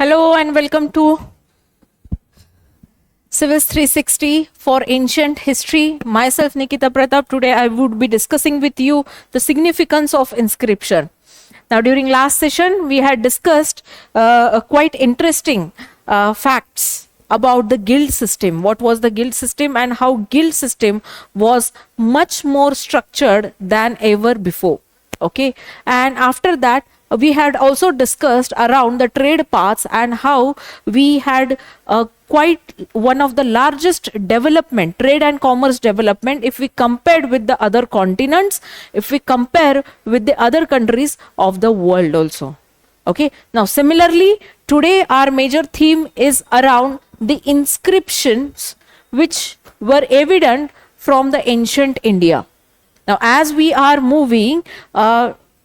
Hello and welcome to Civis 360 for Ancient History. Myself Nikita Pratap. Today I would be discussing with you the significance of inscription. Now during last session we had discussed quite interesting facts about the guild system. What was the guild system and how guild system was much more structured than ever before. Okay, and after that we had also discussed around the trade paths and how we had quite one of the largest development, trade and commerce development, if we compared with the other continents, if we compare with the other countries of the world also. Okay, now similarly today our major theme is around the inscriptions which were evident from the ancient India. Now, as we are moving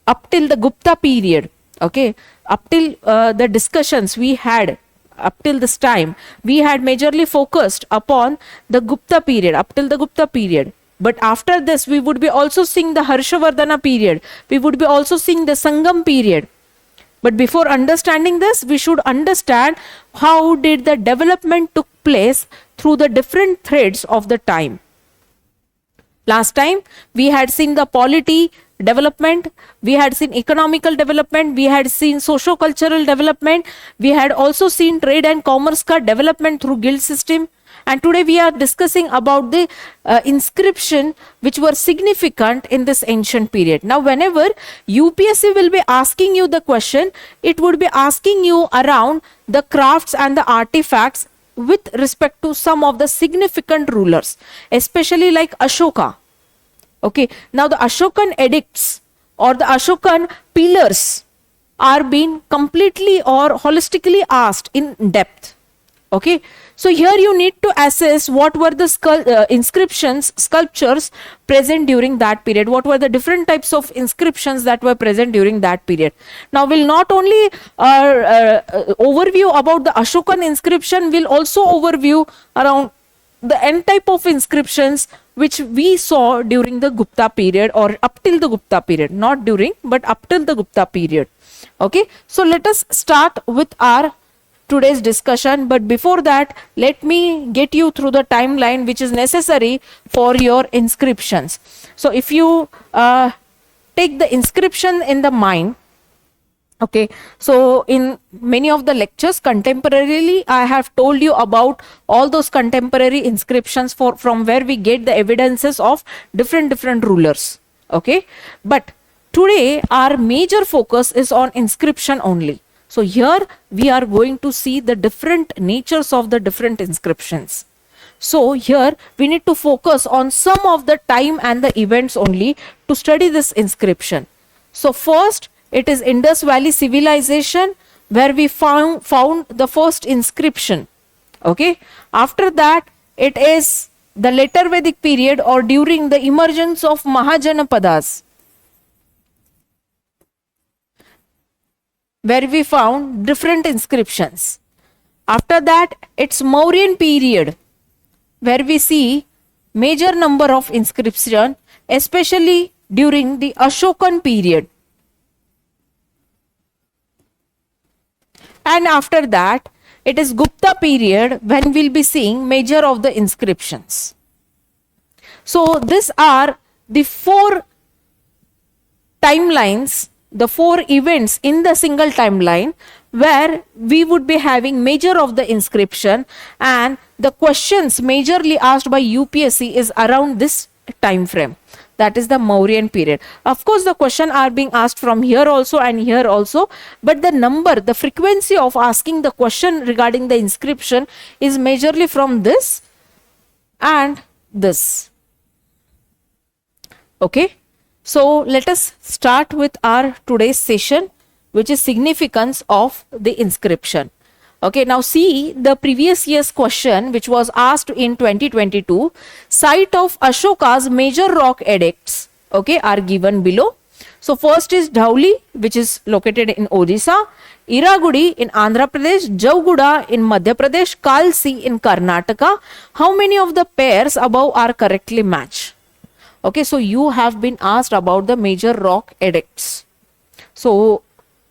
up till the Gupta period, okay, up till the discussions we had up till this time, we had majorly focused upon the Gupta period, up till the Gupta period. But after this, we would be also seeing the Harshavardhana period. We would be also seeing the Sangam period. But before understanding this, we should understand how did the development took place through the different threads of the time. Last time we had seen the polity development, we had seen economical development, we had seen socio-cultural development, we had also seen trade and commerce ka development through guild system, and today we are discussing about the inscription which were significant in this ancient period. Now whenever UPSC will be asking you the question, it would be asking you around the crafts and the artifacts with respect to some of the significant rulers, especially like Ashoka. Okay, now the Ashokan edicts or the Ashokan pillars are being completely or holistically asked in depth. Okay, so here you need to assess what were the inscriptions, sculptures present during that period. What were the different types of inscriptions that were present during that period. Now we'll not only overview about the Ashokan inscription, we'll also overview around the n type of inscriptions which we saw during the Gupta period or up till the Gupta period, not during but up till the Gupta period. Okay, so let us start with our today's discussion, but before that let me get you through the timeline which is necessary for your inscriptions. So if you take the inscription in the mind, okay, so in many of the lectures contemporarily I have told you about all those contemporary inscriptions from where we get the evidences of different rulers. Okay, but today our major focus is on inscription only. So here we are going to see the different natures of the different inscriptions. So here we need to focus on some of the time and the events only to study this inscription. So first it is Indus Valley civilization where we found the first inscription. Okay, after that it is the later Vedic period or during the emergence of Mahajanapadas, where we found different inscriptions. After that, it's Mauryan period, where we see major number of inscription, especially during the Ashokan period. And after that, it is Gupta period when we'll be seeing major of the inscriptions. So these are the four timelines, the four events in the single timeline where we would be having major of the inscription, and the questions majorly asked by UPSC is around this time frame, that is the Mauryan period. Of course the question are being asked from here also and here also, but the frequency of asking the question regarding the inscription is majorly from this and this. Okay, so let us start with our today's session, which is significance of the inscription. Okay, now see the previous year's question which was asked in 2022. Site of Ashoka's major rock edicts, okay, are given below. So first is Dhauli, which is located in Odisha, Iragudi in Andhra Pradesh, Jauguda in Madhya Pradesh, Kalsi in Karnataka. How many of the pairs above are correctly matched? Okay, so you have been asked about the major rock edicts. So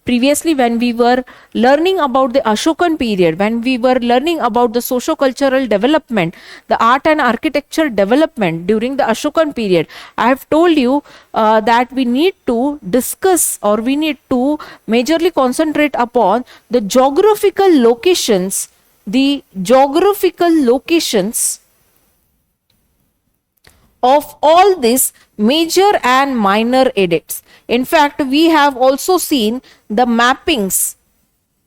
previously when we were learning about the Ashokan period, when we were learning about the socio-cultural development, the art and architecture development during the Ashokan period, I have told you that we need to discuss, or we need to majorly concentrate upon the geographical locations, of all these major and minor edicts. In fact, we have also seen the mappings.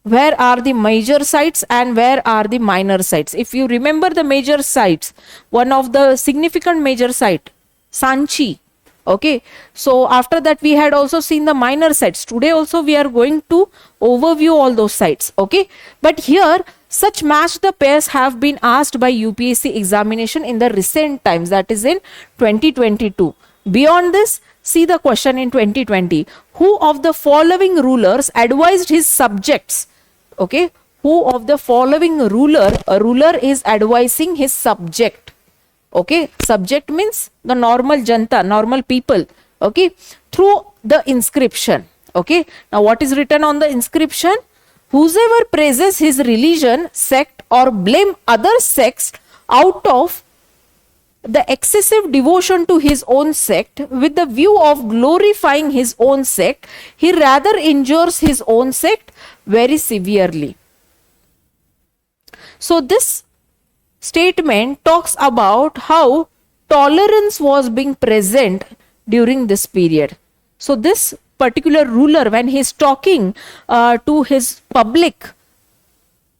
Where are the major sites and where are the minor sites? If you remember the major sites, one of the significant major site, Sanchi. Okay, so after that we had also seen the minor sites. Today also we are going to overview all those sites. Okay, but here such match the pairs have been asked by UPSC examination in the recent times, that is in 2022. Beyond this, see the question in 2020. Who of the following rulers advised his subjects? Okay, who of the following a ruler is advising his subject? Okay, subject means the normal janta, normal people. Okay, through the inscription. Okay, now what is written on the inscription? Whosoever praises his religion, sect, or blame other sects out of the excessive devotion to his own sect with the view of glorifying his own sect, he rather injures his own sect very severely. So this statement talks about how tolerance was being present during this period. So this particular ruler, when he is talking to his public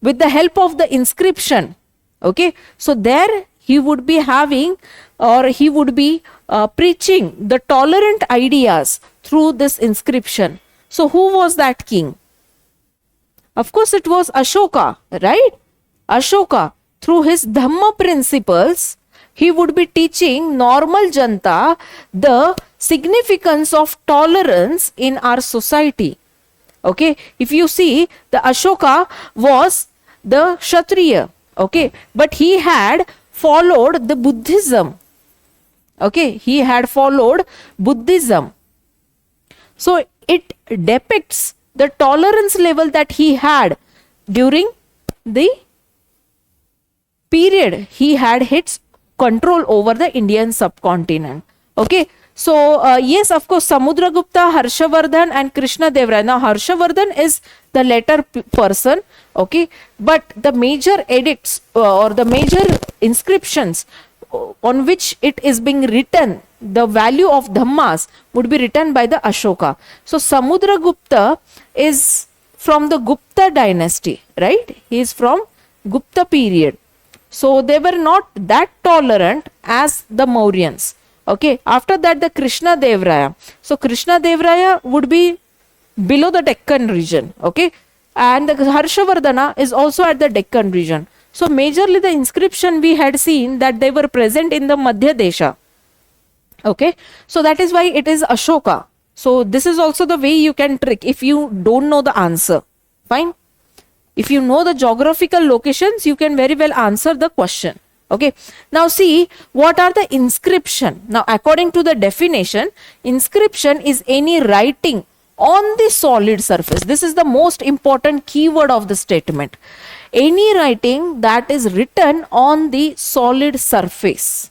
with the help of the inscription, okay, so there he would be having, or he would be preaching the tolerant ideas through this inscription. So who was that king? Of course it was Ashoka, right? Ashoka, through his Dhamma principles, he would be teaching normal janta the significance of tolerance in our society. Okay, if you see, the Ashoka was the Kshatriya, okay, but he had followed the Buddhism. Okay, he had followed Buddhism. So it depicts the tolerance level that he had during the period he had his control over the Indian subcontinent. Okay, so yes, of course, Samudragupta, Harshavardhan and Krishna Devaraya. Now Harshavardhan is the later person, okay, but the major edicts or the major inscriptions on which it is being written, the value of Dhammas would be written by the Ashoka. So Samudragupta is from the Gupta dynasty, right? He is from Gupta period. So they were not that tolerant as the Mauryans. Okay, after that the Krishna Devaraya. So Krishna Devaraya would be below the Deccan region. Okay, and the Harshavardhana is also at the Deccan region. So majorly the inscription we had seen that they were present in the Madhya Desha. Okay, so that is why it is Ashoka. So this is also the way you can trick if you don't know the answer. Fine. If you know the geographical locations, you can very well answer the question. Okay. Now see, what are the inscription? Now according to the definition, inscription is any writing on the solid surface. This is the most important keyword of the statement. Any writing that is written on the solid surface,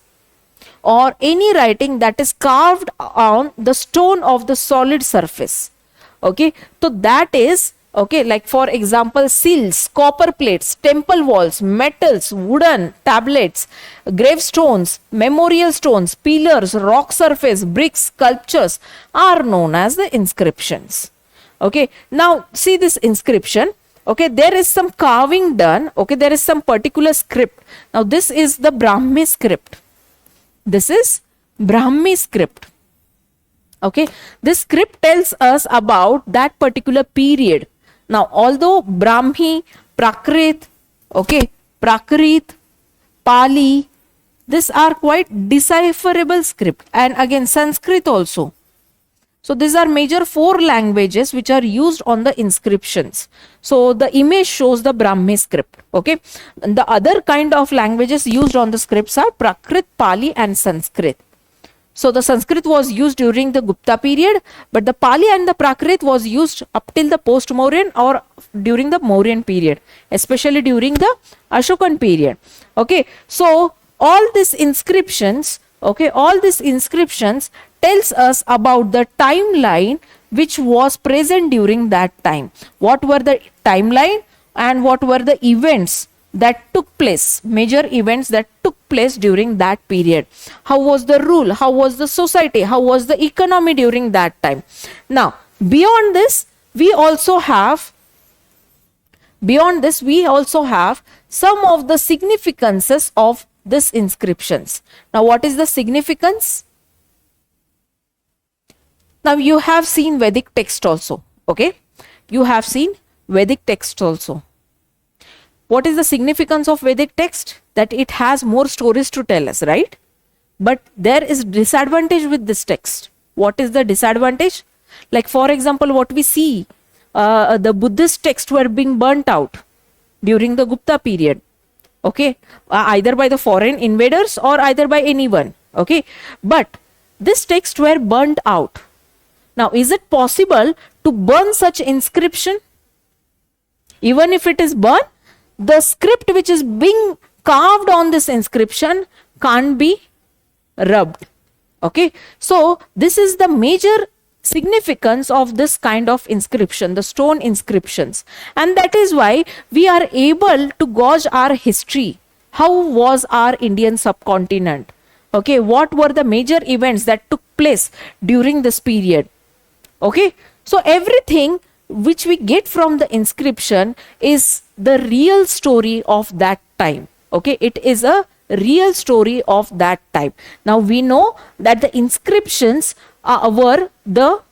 or any writing that is carved on the stone of the solid surface. Okay, so that is, okay, like for example, seals, copper plates, temple walls, metals, wooden tablets, gravestones, memorial stones, pillars, rock surface, bricks, sculptures are known as the inscriptions. Okay, now see this inscription. Okay, there is some carving done. Okay, there is some particular script. Now this is the Brahmi script. This is Brahmi script. Okay, this script tells us about that particular period. Now, although Brahmi, Prakrit, okay, Prakrit, Pali, these are quite decipherable script, and again Sanskrit also. So these are major 4 languages which are used on the inscriptions. So the image shows the Brahmi script. Okay, and the other kind of languages used on the scripts are Prakrit, Pali and Sanskrit. So the Sanskrit was used during the Gupta period, but the Pali and the Prakrit was used up till the post-Mauryan or during the Mauryan period, especially during the Ashokan period. Okay, so all these inscriptions, tells us about the timeline which was present during that time. What were the timeline and what were the events that took place, major events that took place during that period? How was the rule? How was the society? How was the economy during that time? Now, beyond this, we also have some of the significances of these inscriptions. Now, what is the significance? Now, you have seen Vedic text also, okay? You have seen Vedic text also. What is the significance of Vedic text? That it has more stories to tell us, right? But there is disadvantage with this text. What is the disadvantage? Like, for example, what we see, the Buddhist texts were being burnt out during the Gupta period, okay? Either by the foreign invaders or either by anyone, okay? But this text were burnt out. Now, is it possible to burn such inscription? Even if it is burned, the script which is being carved on this inscription can't be rubbed. Okay, so this is the major significance of this kind of inscription, the stone inscriptions, and that is why we are able to gauge our history. How was our Indian subcontinent? Okay, what were the major events that took place during this period? Okay, so everything which we get from the inscription is the real story of that time. Okay, it is a real story of that time. Now we know that the inscriptions were the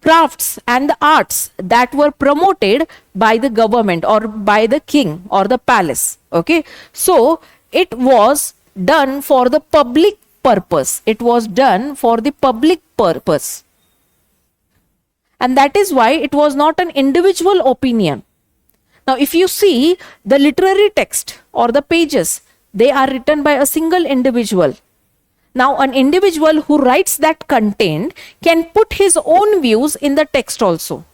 crafts and the arts that were promoted by the government or by the king or the palace. Okay, so it was done for the public purpose. It was done for the public purpose. And that is why it was not an individual opinion. Now, if you see the literary text or the pages, they are written by a single individual. Now, an individual who writes that content can put his own views in the text also,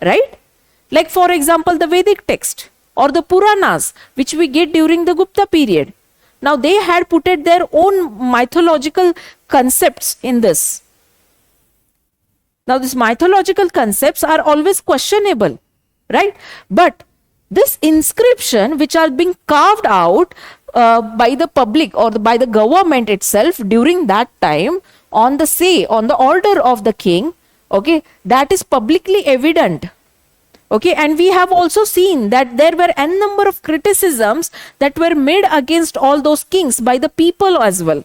right? Like, for example, the Vedic text or the Puranas, which we get during the Gupta period. Now, they had put their own mythological concepts in this. Now, these mythological concepts are always questionable, right? But this inscription, which are being carved out by the public or by the government itself during that time on the order of the king, okay, that is publicly evident. Okay, and we have also seen that there were n number of criticisms that were made against all those kings by the people as well.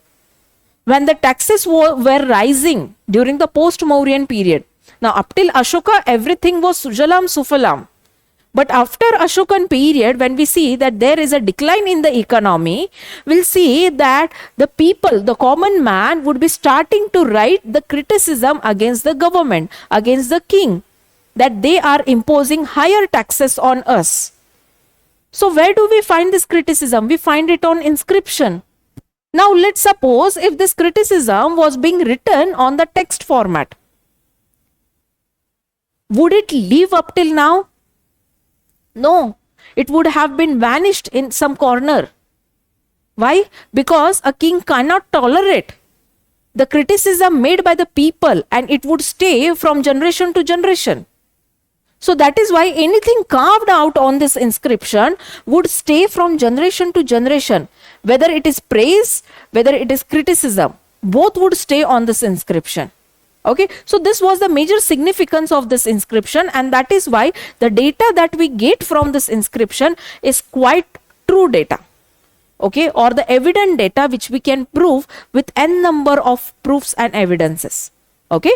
When the taxes were rising during the post-Mauryan period. Now, up till Ashoka, everything was sujalam sufalam. But after Ashokan period, when we see that there is a decline in the economy, we'll see that the people, the common man, would be starting to write the criticism against the government, against the king, that they are imposing higher taxes on us. So where do we find this criticism? We find it on inscription. Now, let's suppose if this criticism was being written on the text format. Would it live up till now? No, it would have been vanished in some corner. Why? Because a king cannot tolerate the criticism made by the people, and it would stay from generation to generation. So that is why anything carved out on this inscription would stay from generation to generation. Whether it is praise, whether it is criticism, both would stay on this inscription. Okay, so this was the major significance of this inscription, and that is why the data that we get from this inscription is quite true data. Okay, or the evident data which we can prove with n number of proofs and evidences. Okay.